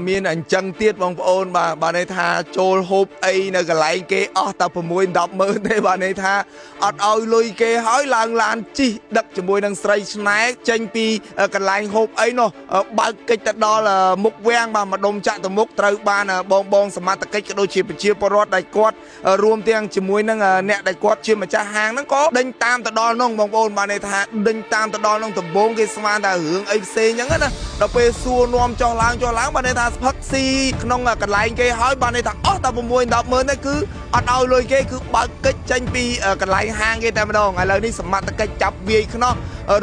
មានអញ្ចឹងទៀតបងប្អូនបាទន័យថាចូលហូបអីនៅកន្លែងគេអស់តែ6 10ម៉ឺនទេបាទន័យថាអត់ឲ្យលុយគេហើយឡើងឡានជិះដឹកជាមួយនឹងស្រីស្នែកចេញពីកន្លែងហូបអីនោះបើកកិច្ចទៅដល់មុខវាំងបាទម្ដុំចាក់ទៅមុខត្រូវបានបងសមត្ថកិច្ចក៏ដូចជាប្រជាពលរដ្ឋដែលគាត់រួមទាំងជាមួយនឹងអ្នកដែលគាត់ជាម្ចាស់ហាងហ្នឹងក៏ដេញតាមទៅដល់នោះបងប្អូនបាទន័យថាដេញតាមទៅដល់នោះដំបូងគេស្មានតែរឿងអីផ្សេងអញ្ចឹងណាដល់ពេលសួរនាំចុះឡើងបាទន័យថាស្ផឹកស៊ីក្នុងកន្លែងគេហើយបាទន័យថាអស់តែ6 10ម៉ឺនទេគឺអត់ឲ្យលុយគេគឺបើកកិច្ចចេញពីកន្លែងហាងគេតែម្ដងឥឡូវនេះសមត្ថកិច្ចចាប់វាយខ្នោះ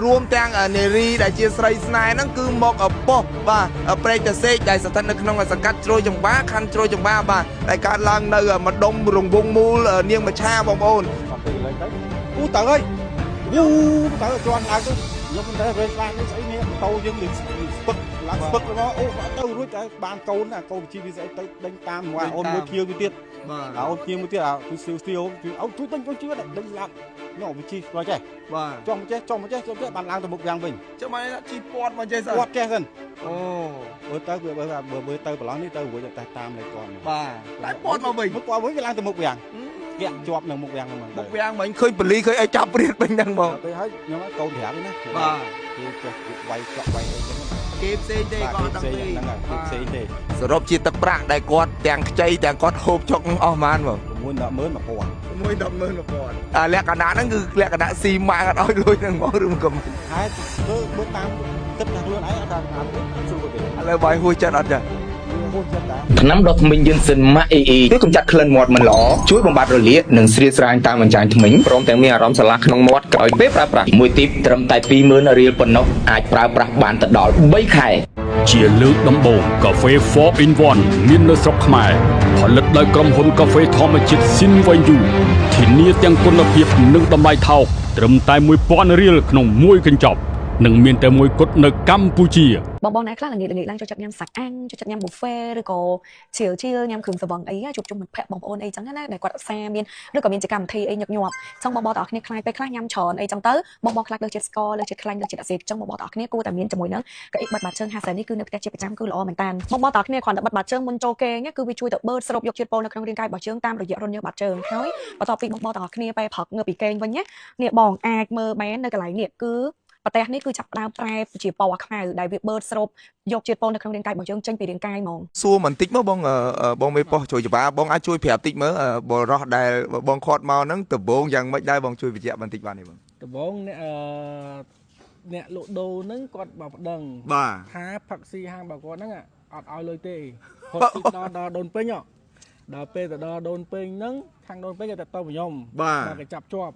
រួមទាំងនារីដែលជាស្រីស្នេហ៍ហ្នឹងគឺមកប៉ុស្តិ៍បាទព្រែកតាសេកដែលស្ថិតនៅក្នុងសង្កាត់ជ្រោយចង្វាខណ្ឌជ្រោយចង្វាបាទដែលកើតឡើងនៅម្ដុំរង្វង់មូលនាងមច្ឆាបងប្អូនអូតើហើយយូតើជន់ឡើងទៅយកមិនទៅរេស្លានេះស្អីនេះតោយើងនឹងស្ពឹកឡើងស្ពឹកមកអូទៅរួចតែបានកូនណាកូនជីវិតស្អីទៅដេញតាមមកអូនមួយភៀវមួយទៀតបាទអូនភៀវមួយទៀតគឺស្ទីលអូជួយដេញជួយដេញឡើងនោះវិជីស្គាល់ចេះបាទចង់មកចេះបានឡើងទៅមុខវាំងវិញចាំមកជីពាត់មកចេះសិនពាត់ចេះសិនអូមើលទៅវាមើលទៅប្រឡងនេះទៅរួចតែតាមលេខគាត់បាទតែពាត់មកវិញវាឡើងទៅមុខវាំងវាក់ជាប់នឹងមុខវាំងហ្នឹងមុខវាំងមិញឃើញបលីឃើញអីចាប់ព្រាតវិញហ្នឹងបងទៅហើយខ្ញុំកូនប្រាប់ណាបាទគេចេះវាយច្រកវាយអីចឹងគេផ្សេងទេគាត់ដឹងទេហ្នឹងហើយគេផ្សេងទេសរុបជាទឹកប្រាក់ដែលគាត់ទាំងខ្ចីទាំងគាត់ហូបចុកអស់ប៉ុន្មានបង6 10ម៉ឺន1000លក្ខណៈហ្នឹងគឺលក្ខណៈស៊ីម៉ាអត់ឲ្យលុយហ្នឹងបងឬមកហើយមើលតាមគិតថាខ្លួនឯងអត់តាមស្រួលទេឥឡូវបាយហួសចិត្តអត់ចាថ្នាំដុសធ្មេញយឺនសិនម៉ាក់អ៊ីជួយកម្ចាត់ក្លិនមាត់មិនល្អជួយបំបត្តិរលាកនិងស្រាលស្រាញតាមអញ្ចាញធ្មេញព្រមទាំងមានអារម្មណ៍ស្រឡះក្នុងមាត់ក្រោយពេលប្រើប្រាស់មួយទីបត្រឹមតែ20000រៀលប៉ុណ្ណោះអាចប្រើប្រាស់បានទៅដល់3ខែជាលើកដំបូងកាហ្វេ 4 in 1មាននៅស្រុកខ្មែរផលិតដោយក្រុមហ៊ុនកាហ្វេធម្មជាតិស៊ីនវ៉ៃយូធានាទាំងគុណភាពនិងតម្លៃថោកត្រឹមតែ1000រៀលក្នុងមួយកញ្ចប់និងមានតែមួយគត់នៅកម្ពុជាបងអ្នកខ្លះល្ងាចឡើងចូលចិត្តញ៉ាំសាច់អាំងចូលចិត្តញ៉ាំ buffet ឬក៏ជិលញ៉ាំគ្រឿងសង្វឹងអីជួបជុំមិត្តភ័ក្តិបងប្អូនអីចឹងណាដែលគាត់ឧស្សាហ៍មានឬក៏មានជាកម្មវិធីអីញឹកញាប់ចឹងបងទាំងអស់គ្នាខ្លាយពេលខ្លះញ៉ាំច្រើនអីចឹងទៅបងខ្លះលើចិត្តស្ករលើចិត្តខ្លាញ់លើចិត្តអាស៊ីចឹងបងទាំងអស់គ្នាគួរតែមានជាមួយនឹងកៅអីបិទបាតជើង50នេះគឺនៅផ្ទះជាប្រចាំគឺល្អមែនតើបងទាំងអស់គ្នាគ្រាន់តែបិទបាតជើងមុនចូលគេងគឺវាជួយទៅបឺតស្រូបយកជាតិពុលនៅក្នុងរាងកាយរបស់យើងតាមរយៈរន្ធញើសបាតជើងហើយបន្ទាប់ពីបងទាំងអស់គ្នាពេលព្រឹកងើបពីគេងវិញណានេះបងអាចមើលបាននៅកន្លែងនេះគឺប្រទេសនេះគឺចាប់ផ្ដើមប្រែជាពណ៌ខ្មៅដែលវាបឺតស្រូបយកជាតិពុលនៅក្នុងរាងកាយរបស់យើងចេញពីរាងកាយហ្មងសួរបន្តិចមកបងមេប៉ុស្តិ៍ជួយច្បាបងអាចជួយប្រាប់តិចមើលបរោះដែលបងខាត់មកហ្នឹងដំបងយ៉ាងម៉េចដែរបងជួយបញ្ជាក់បន្តិចបានទេបងដំបងអ្នកលក់ដូរហ្នឹងគាត់មកប្តឹងថាផឹកស៊ីហាងរបស់គាត់ហ្នឹងអត់ឲ្យលុយទេគាត់ទីដល់ដូនពេញដល់ពេលទៅដល់ដូនពេញហ្នឹងខាងដូនពេញគេទៅខ្ញុំបាទគេចាប់ជាប់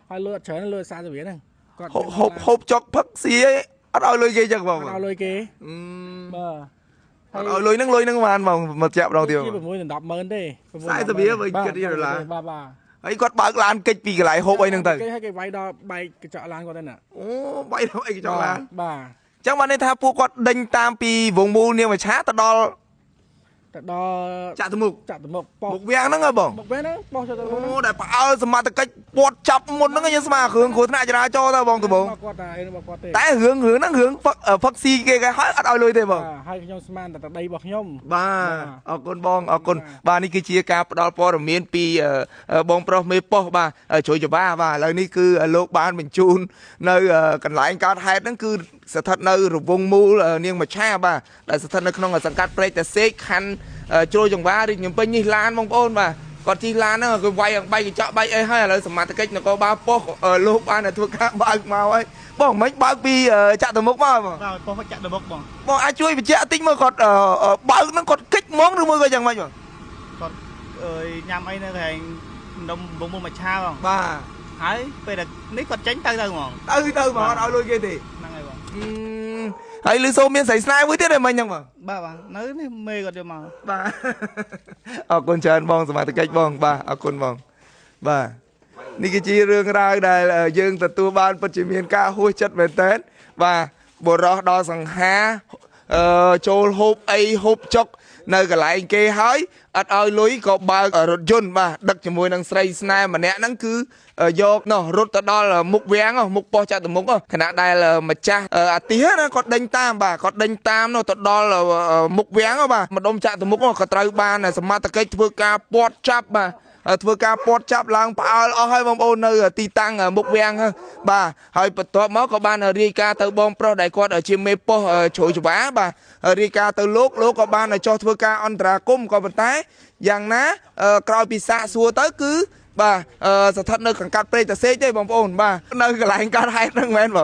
ហើយលុយអត់ច្រើនលុយ40រៀលហ្នឹងគាត់ហូបចុកផឹកស៊ីអត់ឲ្យលុយគេចឹងបងអត់ឲ្យលុយគេបាទអត់ឲ្យលុយហ្នឹងបានបងមកចាក់ម្ដងទៀត6 10ម៉ឺនទេ40រៀលវិញគិតរៀលដុល្លារបាទហើយគាត់បើកឡានកិច្ចពីកន្លែងហូបអីហ្នឹងទៅគេឲ្យគេវាយដល់បែកកញ្ចក់ឡានគាត់ទៅណាអូវាយដល់អីកញ្ចក់ឡានបាទចឹងបានន័យថាពួកគាត់ដេញតាមពីវងមូលនាងមច្ឆាទៅដល់ចាក់ទៅមុខមុខវាំងហ្នឹងហ៎បងមុខវាំងហ្នឹងបោះចូលទៅអូដែលផ្អើលសមត្ថកិច្ចពាត់ចាប់មុនហ្នឹងយើងស្មាគ្រឿងគ្រោះថ្នាក់ចរាចរណ៍ទៅបងដំបងគាត់តែរបស់គាត់ទេតែរឿងហ្នឹងរឿងផឹកស៊ីគេហើយអត់ឲ្យលុយទេបងហើយខ្ញុំស្មានតែដីរបស់ខ្ញុំបាទអរគុណបងអរគុណបាទនេះគឺជាការផ្ដល់ព័ត៌មានពីបងប្រុសមេប៉ុស្តិ៍បាទជួយច្បាបាទឥឡូវនេះគឺលោកបានបញ្ជូននៅកន្លែងកើតហេតុហ្នឹងគឺស្ថិតនៅរវង់មូលនាងមច្ឆាបាទដែលស្ថិតនៅក្នុងសង្កាត់ព្រែកតាសេកខណ្ឌជ្រោយចង្វារាជភ្នំពេញនេះឡានបងប្អូនបាទគាត់ជិះឡានហ្នឹងគឺវាយបែកកញ្ចក់បែកអីហើយឥឡូវសមត្ថកិច្ចនគរបាលប៉ុស្តិ៍លោកបានធ្វើការបើកមកហើយបងមិនបើកពីចាក់ទៅមុខមកបងបាទប៉ុស្តិ៍ចាក់ទៅមុខបងអាចជួយបញ្ជាក់តិចមើលគាត់បើកហ្នឹងគាត់គិចហ្មងឬមួយក៏យ៉ាងម៉េចបងគាត់ញ៉ាំអីនៅកន្លែងនំវងមូលមច្ឆាបងបាទហើយពេលនេះគាត់ចេញទៅហ្មងទៅហ្មងអត់ឲ្យលុយគេទេហ្នឹងហើយបងហើយលឺសូមមានស្រីស្នេហ៍មួយទៀតទេមិញហ្នឹងបងបាទនៅនេះមេគាត់យកមកបាទអរគុណច្រើនបងសមាជិកបងបាទអរគុណបងបាទនេះគឺជារឿងរ៉ាវដែលយើងទទួលបានពិតជាមានការហួសចិត្តមែនតើបាទបុរសដល់សង្ហា ចូលហូបអីហូបចុកនៅកន្លែងគេហើយអត់ឲ្យលុយក៏បើករថយន្តបាទដឹកជាមួយនឹងស្រីស្នេហ៍ម្នាក់ហ្នឹងគឺយកនោះរត់ទៅដល់មុខវាំងមុខប៉ុស្តិ៍ចតុមុខខណៈដែលម្ចាស់អាទិសណាគាត់ដេញតាមបាទគាត់ដេញតាមនោះទៅដល់មុខវាំងបាទម្ដុំចតុមុខក៏ត្រូវបានសមត្ថកិច្ចធ្វើការពាត់ចាប់បាទធ្វើការពាត់ចាប់ឡើងផ្អើលអស់ហើយបងប្អូននៅទីតាំងមុខវាំងបាទហើយបន្ទាប់មកក៏បានរាយការណ៍ទៅបងប្រុសដែលគាត់ជាមេប៉ុស្តិ៍ជ្រោយច្បារបាទរាយការណ៍ទៅលោកក៏បានចោះធ្វើការអន្តរាគមន៍ក៏ប៉ុន្តែយ៉ាងណាក្រោយពីសាកសួរទៅគឺបាទស្ថិតនៅកង្កាត់ព្រែកតាសេកទេបងប្អូនបាទនៅកន្លែងកើតហេតុហ្នឹងមែនប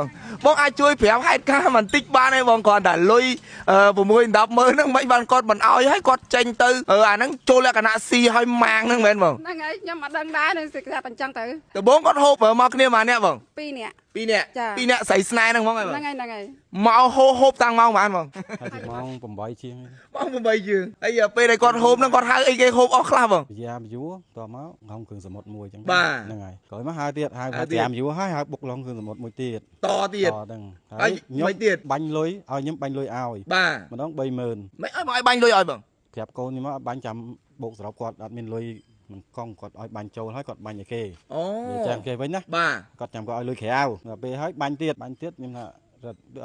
ងអាចជួយប្រាប់ហេតុការណ៍បន្តិចបានទេបងគាត់តែលុយ6 10ម៉ឺនហ្នឹងមិនបានគាត់មិនអោយហើយគាត់ចេញទៅអាហ្នឹងចូលលក្ខណៈស៊ីឲ្យម៉ាងហ្នឹងមែនបងហ្នឹងហើយខ្ញុំអត់ដឹងដែរនឹងសិក្សាតែអញ្ចឹងទៅតើបងគាត់ហូបមកគ្នាម៉ាអ្នកបង2នាក់2នាក់ស្រីស្នេហ៍ហ្នឹងហ្មងហើយបងហ្នឹងហើយមកហូបតាំងម៉ោងប៉ុន្មានបងហើយម៉ោង8ជាងម៉ោង8ជាងហើយពេលដែលគាត់ហូបហ្នឹងគាត់ហៅអីគេហូបអស់ខ្លះបងយ៉ាមយួរតមកហងគ្រឿងសមុទ្រមួយអញ្ចឹងហ្នឹងហើយក្រោយមកហៅទៀតហៅយ៉ាមយួរហើយហៅបុកឡងគ្រឿងសមុទ្រមួយទៀតតទៀតហ្នឹងហើយខ្ញុំទៀតបាញ់លុយឲ្យខ្ញុំបាញ់លុយឲ្យបាទម្ដង30000មិនឲ្យបាញ់លុយឲ្យបងប្រាប់កូនខ្ញុំមកបាញ់ចាំបោកសរុបគាត់អត់មានលុយមិនកង់គាត់ឲ្យបាញ់ចូលហើយគាត់បាញ់ឲ្យគេអូចាំគេវិញណាបាទគាត់ចាំគាត់ឲ្យលុយក្រៅដល់ពេលហើយបាញ់ទៀតខ្ញុំថា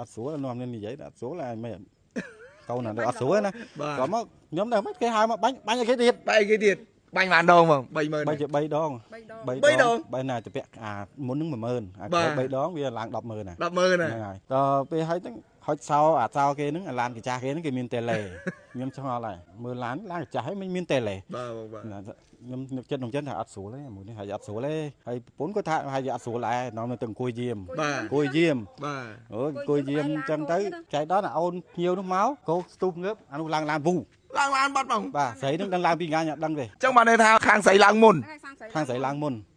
អត់ស្រួលនាំគ្នានិយាយអត់ស្រួលហើយមិនកូនអត់ស្រួលណាគាត់មកខ្ញុំទៅមិនគេហៅមកបាញ់ឲ្យគេទៀតបាញ់បានដងបង30000បាញ់ជា3ដងបើណាទៅពាក់មុននឹង10000អាក្រោយ3ដងវាឡើង100000ណាហ្នឹងហើយដល់ពេលហើយហ្នឹងហុចសោគេហ្នឹងឡានកញ្ចាស់គេហ្នឹងគេមានតេឡេខ្ញុំឆ្ងល់ហើយមើលឡានកញ្ចាស់ហើយមិនមានតេឡេខ្ញុំចិត្តក្នុងចិត្តថាអត់ស្រួលទេមួយនេះហើយអត់ស្រួលទេហើយប្រពន្ធគាត់ថាហើយអត់ស្រួលដែរនាំទៅអង្គុយយាមអង្គុយយាមអង្គុយយាមអញ្ចឹងទៅចៃដល់អូនភ្ញៀវនោះមកកោស្ទុះងើបអានោះឡើងឡានវូឡើងឡានបាត់បងបាទស្រីនឹងដឹងឡើងពីថ្ងៃអត់ដឹងទេអញ្ចឹងបានន័យថាខាងស្រីឡើងមុន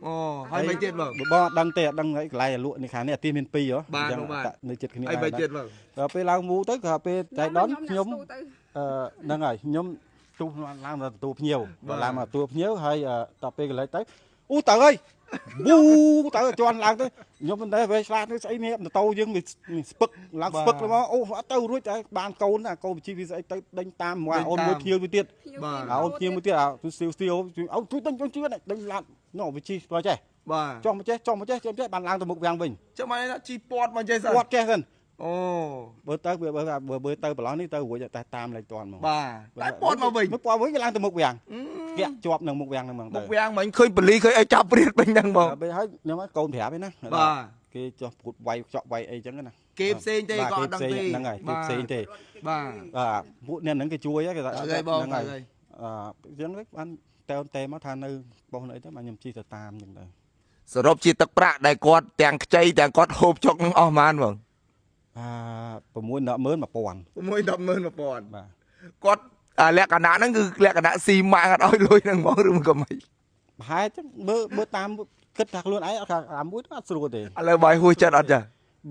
អូហើយមិនទៀតបងបងអត់ដឹងទេអត់ដឹងកន្លែងលក់នេះខាងនេះអាទីមាន2ហ៎អញ្ចឹងនៅចិត្តគ្នាហើយមិនទៀតបងដល់ពេលឡើងវូទៅក៏ពេលចៃដល់ខ្ញុំហ្នឹងហើយខ្ញុំទូឡើងមកទទួលភ្ញៀវឡើងមកទទួលភ្ញៀវហើយដល់ពេលកន្លែងទៅអូតើអើយវូតើជន់ឡើងទៅខ្ញុំមិនដែរវេឆ្លាតនេះស្អីនេះម៉ូតូយើងវាស្ពឹកឡើងស្ពឹកទៅមកអូអត់ទៅរួចតែបានកូនកូនវិជីវាស្អីទៅដេញតាមមកអូនមួយភ្ញៀវមួយទៀតអូនភ្ញៀវមួយទៀតស្ទៀវអូជួយដេញជួយដេញឡាននោះវិជីស្គាល់ចេះបាទចុះមកចេះបានឡើងទៅមុខវាំងវិញចឹងមកថាជីពាត់មកចេះសិនពាត់ចេះសិនអូបើទៅទៅប្រឡោះនេះទៅរួចតែតាមលេខតាន់មកបាទតែពាត់មកវិញវាឡើងទៅមុខវាំងគេជាប់នឹងមុខវាំងហ្នឹងហ្មងមុខវាំងមិញឃើញបលីឃើញឲ្យចាប់ព្រាតវិញហ្នឹងបងពេលហើយខ្ញុំឲ្យកូនប្រាប់ឯណាបាទគេចោះពុតវាយចក់វាយអីចឹងណាគេផ្សេងទេក៏អត់ដឹងទេហ្នឹងហើយគេផ្សេងទេបាទពួកអ្នកហ្នឹងគេជួយគេថាហ្នឹងហើយចឹងបានតែមកថានៅបោះអីទៅបានខ្ញុំជិះទៅតាមចឹងទៅសរុបជាទឹកប្រាក់ដែលគាត់ទាំងខ្ចីទាំងគាត់ហូបចុកនឹងអស់ប៉ុន្មានបង610,000 បាទគាត់លក្ខណៈហ្នឹងគឺលក្ខណៈស៊ីម៉ាងអត់ឲ្យលុយហ្នឹងហ្មងឬមិនក៏មិនប្រហែលចឹងមើលតាមគិតថាខ្លួនឯងអត់អាមួយអត់ស្រួលទេឥឡូវបាយហួសចិត្តអត់ចា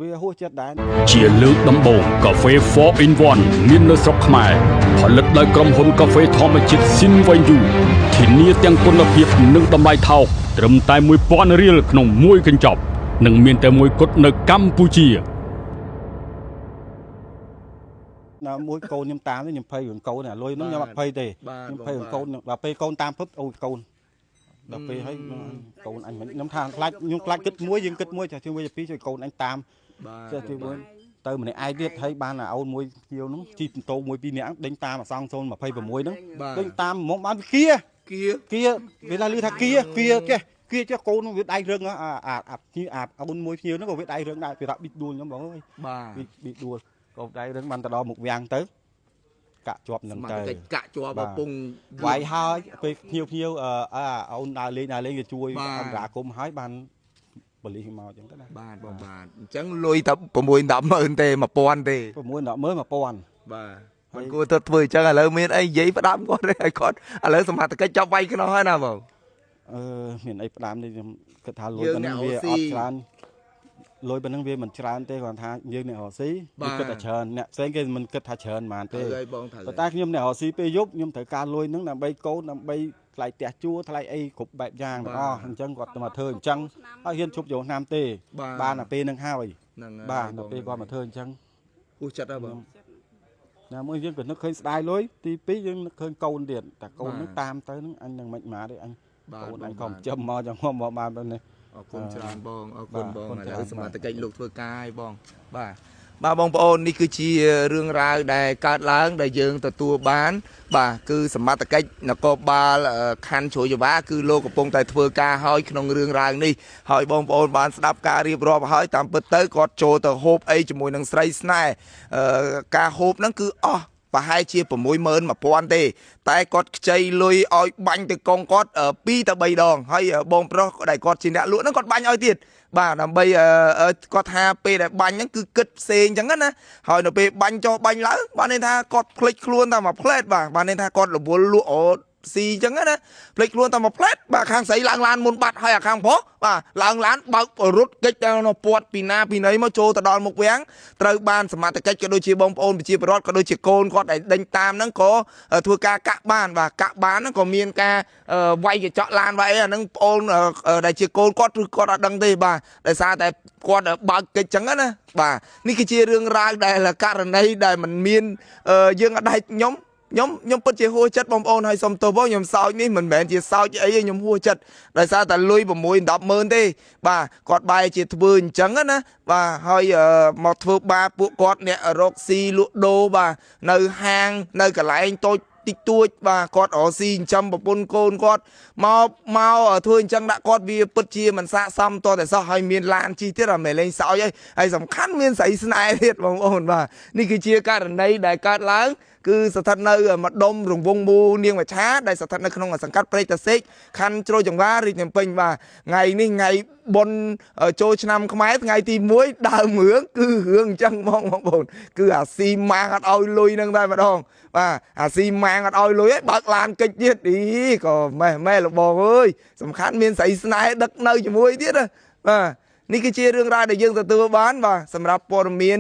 វាហួសចិត្តដែរជាលើកដំបូងកាហ្វេ 4 in 1 មាននៅស្រុកខ្មែរផលិតដោយក្រុមហ៊ុនកាហ្វេធម្មជាតិ Sinvayu ធានាទាំងគុណភាពនិងតម្លៃថោកត្រឹមតែ 1000 រៀលក្នុងមួយកញ្ចប់និងមានតែមួយគត់នៅកម្ពុជាមួយកូនខ្ញុំតាមខ្ញុំភ័យរឿងកូនលុយហ្នឹងខ្ញុំអត់ភ័យទេខ្ញុំភ័យរឿងកូនដល់ពេលកូនតាមភពអូយកូនដល់ពេលហើយកូនអញមិនខ្ញុំថាខ្លាចខ្ញុំខ្លាចគិតមួយយើងគិតមួយចាជួយពីរជួយកូនអញតាមចាជួយមួយទៅម្នាក់ឯងទៀតហើយបានអូនមួយភៀវហ្នឹងជីបន្ទោមួយពីរនាក់ដេញតាមអសង026ហ្នឹងដេញតាមហ្មងបានគៀវាឡាលឺថាគៀចេះកូនវាដៃរឹងអូនមួយភៀវហ្នឹងក៏វាដៃរឹងដែរពីរាប់ប៊ីដួលខ្ញុំបងអើយប៊ីដួលក៏ដៃរឹងបានទៅដល់មុខវាំងទៅកាក់ជាប់នឹងទៅកាក់ជាប់ពងវាយហើយពេលភ្ញៀវអូនដើរលេងគេជួយអន្តរាគមហើយបានបលីមកអញ្ចឹងទៅណាបាទបងបាទអញ្ចឹងលុយតែ6-10ម៉ឺនទេ1000ទេ6-10ម៉ឺន1000បាទមិនគួរទៅធ្វើអញ្ចឹងឥឡូវមានអីនិយាយផ្ដាំគាត់ទេឲ្យគាត់ឥឡូវសមត្ថកិច្ចចាប់វាយខ្នោះហើយណាបងមានអីផ្ដាំនេះខ្ញុំគិតថាលុយប៉ុណ្ណឹងវាអត់ច្រើនលុយប៉ុណ្ណឹងវាមិនច្រើនទេគាត់ថាយើងអ្នករកស៊ីវាគិតថាច្រើនអ្នកផ្សេងគេមិនគិតថាច្រើនហ្មងទេប៉ុន្តែខ្ញុំអ្នករកស៊ីពេលយប់ខ្ញុំត្រូវការលុយហ្នឹងដើម្បីកូនដើម្បីថ្លៃផ្ទះជួលថ្លៃអីគ្រប់បែបយ៉ាងទាំងអស់អញ្ចឹងគាត់ទៅមកធ្វើអញ្ចឹងហើយហ៊ានជប់យកឆ្នាំទេបានតែពេលហ្នឹងហើយបាទដល់ពេលគាត់មកធ្វើអញ្ចឹងហួសចិត្តហើយបង ណាមួយយើងក៏នឹកឃើញស្ដាយលុយទី2យើងនឹកឃើញកូនទៀតតែកូននឹងតាមទៅហ្នឹងអញនឹងមិនមកទេអញកូនអញខំចាំមកចាំមកបានទៅនេះ អរគុណច្រើនបងអរគុណបងឥឡូវសមត្ថកិច្ចលោកធ្វើការឲ្យបងបាទបាទបងប្អូននេះគឺជារឿងរ៉ាវដែលកើតឡើងដែលយើងទទួលបានបាទគឺសមត្ថកិច្ចនគរបាលខណ្ឌជ្រោយចង្វាគឺលោកកំពុងតែធ្វើការឲ្យក្នុងរឿងរ៉ាវនេះហើយបងប្អូនបានស្ដាប់ការរៀបរាប់ហើយតាមពិតទៅគាត់ចូលទៅហូបអីជាមួយនឹងស្រីស្នេហ៍ការហូបហ្នឹងគឺអស់ប្រហែលជា 61000 ទេតែគាត់ខ្ចីលុយឲ្យបាញ់ទៅកងគាត់2 ទៅ 3 ដងហើយបងប្រុសដែលគាត់ជាអ្នកលក់ហ្នឹងគាត់បាញ់ឲ្យទៀតបាទដើម្បីគាត់ថាពេលដែលបាញ់ហ្នឹងគឺគិតផ្សេងអញ្ចឹងណាហើយនៅពេលបាញ់ចុះបាញ់ឡើងបានន័យថាគាត់ភ្លេចខ្លួនតែមួយផ្លែតបាទបានន័យថាគាត់រវល់លក់អូស៊ីអញ្ចឹងណាភ្លេចខ្លួនតែមួយផ្លែតបាទខាងស្រីឡើងឡានមុនបាត់ហើយអាខាងប្រុសបាទឡើងឡានបើករត់កិច្ចដល់នៅពាត់ពីណាពីណីមកចូលទៅដល់មុខវាំងត្រូវបានសមត្ថកិច្ចក៏ដូចជាបងប្អូនប្រជាពលរដ្ឋក៏ដូចជាកូនគាត់ដែលដេញតាមហ្នឹងក៏ធ្វើការកាក់បានបាទកាក់បានហ្នឹងក៏មានការវាយកញ្ចក់ឡានវាយអាហ្នឹងបងប្អូនដែលជាកូនគាត់ឬគាត់អត់ដឹងទេបាទដោយសារតែគាត់បើកកិច្ចអញ្ចឹងណាបាទនេះគឺជារឿងរ៉ាវដែលករណីដែលมันមានយើងអត់ដែរខ្ញុំពិតជាហួសចិត្តបងប្អូនហើយសុំទោសបងខ្ញុំសោចនេះមិនមែនជាសោចអីទេខ្ញុំហួសចិត្តដោយសារតែលុយ 6-10 ម៉ឺនទេបាទគាត់បែរជាធ្វើអញ្ចឹងណាបាទហើយមកធ្វើបាបពួកគាត់អ្នករកស៊ីលក់ដូរបាទនៅហាងនៅកន្លែងតូចតិចតួចបាទគាត់រកស៊ីចិញ្ចឹមប្រពន្ធកូនគាត់មកធ្វើអញ្ចឹងដាក់គាត់វាពិតជាមិនស័ក្តិសមតតែសោះហើយមានឡានជិះទៀតអាមិនលេងសោចហើយសំខាន់មានស្រីស្នេហ៍ទៀតបងប្អូនបាទនេះគឺជាករណីដែលកើតឡើងគឺស្ថិតនៅម្ដុំរង្វង់មូលនាងមច្ឆាដែលស្ថិតនៅក្នុងសង្កាត់ព្រែកតាសេកខណ្ឌជ្រោយចង្វារាជភ្នំពេញបាទថ្ងៃនេះថ្ងៃបុណ្យចូលឆ្នាំខ្មែរថ្ងៃទី1ដើមរឿងគឺរឿងអញ្ចឹងបងប្អូនគឺអាស៊ីម៉ាងអត់ឲ្យលុយនឹងតែម្ដងបាទអាស៊ីម៉ាងអត់ឲ្យលុយឯងបើកឡានកិច្ចទៀតក៏ម៉ែលបងអើយសំខាន់មានស្រីស្នេហ៍ដឹកនៅជាមួយទៀតបាទនេះគឺជារឿងរ៉ាវដែលយើងទទួលបានបាទសម្រាប់ព័ត៌មាន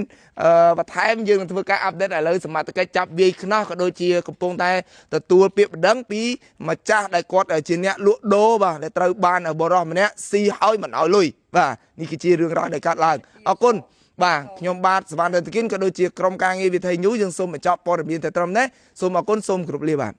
បន្ថែមយើងនឹងធ្វើការអាប់ដេតឥឡូវសមត្ថកិច្ចចាប់វាយខ្នោះក៏ដូចជាកំពុងតែទទួលពាក្យបណ្ដឹងពីម្ចាស់ដែលគាត់ជាអ្នកលក់ដូរបាទដែលត្រូវបានបរិសម្នាក់ស៊ីហើយមិនឲ្យលុយបាទនេះគឺជារឿងរ៉ាវដែលកើតឡើងអរគុណបាទខ្ញុំបាទសវណ្ណរតគិនក៏ដូចជាក្រុមការងារវិទ្យុញូយើងសូមបញ្ចប់ព័ត៌មានតែត្រឹមនេះសូមអរគុណសូមគោរពលាបាទ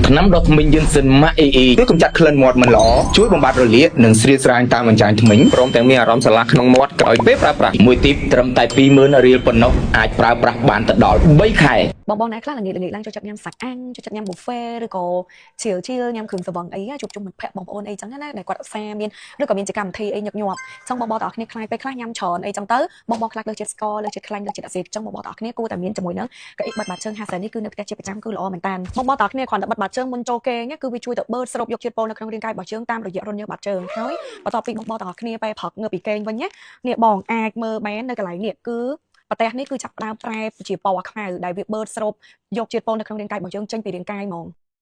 ថ្នាំដុសធ្មេញយឺនសិនម៉ាក់អ៊ីជួយកម្ចាត់ក្លិនមាត់មិនល្អជួយបំបត្តិរលាកនិងស្រាលស្រាញតាមអញ្ចាញធ្មេញព្រមទាំងមានអារម្មណ៍ស្រឡះក្នុងមាត់ក្រោយពេលប្រើប្រាស់មួយទីបត្រឹមតែ 20000 រៀលប៉ុណ្ណោះអាចប្រើប្រាស់បានទៅដល់3ខែបងអ្នកខ្លះល្ងាចឡើងចូលចិត្តញ៉ាំសាច់អាំងចូលចិត្តញ៉ាំ buffet ឬក៏ឈៀលញ៉ាំគ្រឿងសង្វឹងអីជួបជុំមិត្តភក្តិបងប្អូនអីចឹងណាដែលគាត់ឧស្សាហ៍មានឬក៏មានជាកម្មវិធីអីញឹកញាប់ចឹងបងទាំងអស់គ្នាខ្លាយពេលខ្លះញ៉ាំច្រើនអីចឹងទៅបងខ្លះលើចិត្តស្ករលើចិត្តខ្លាញ់លើចិត្តអាស៊ីចឹងបងទាំងអស់គ្នាគួរតែមានជាមួយនឹងកៅអីបិទបាតជើង50នេះគឺនៅផ្ទះជាប្រចាំគឺល្អមែនតើបងទាំងអស់គ្នាគ្រាន់តែបិទបាតជើងមុនចូលគេងគឺវាជួយទៅបឺតស្រូបយកជាតិពុលនៅក្នុងរាងកាយរបស់យើងតាមរយៈរន្ធញើសបាតជើងហើយបន្ទាប់ពីបងទាំងអស់គ្នាពេលព្រឹកងើបពីគេងវិញនេះបងអាចមើលបែននៅកន្លែងនេះគឺប្រទេសនេះគឺចាប់ផ្ដើមប្រែជាពណ៌ខ្មៅដែលវាបឺតស្រូបយកជាតិពុលនៅក្នុងរាងកាយរបស់យើងចេញពីរាងកាយហ្មង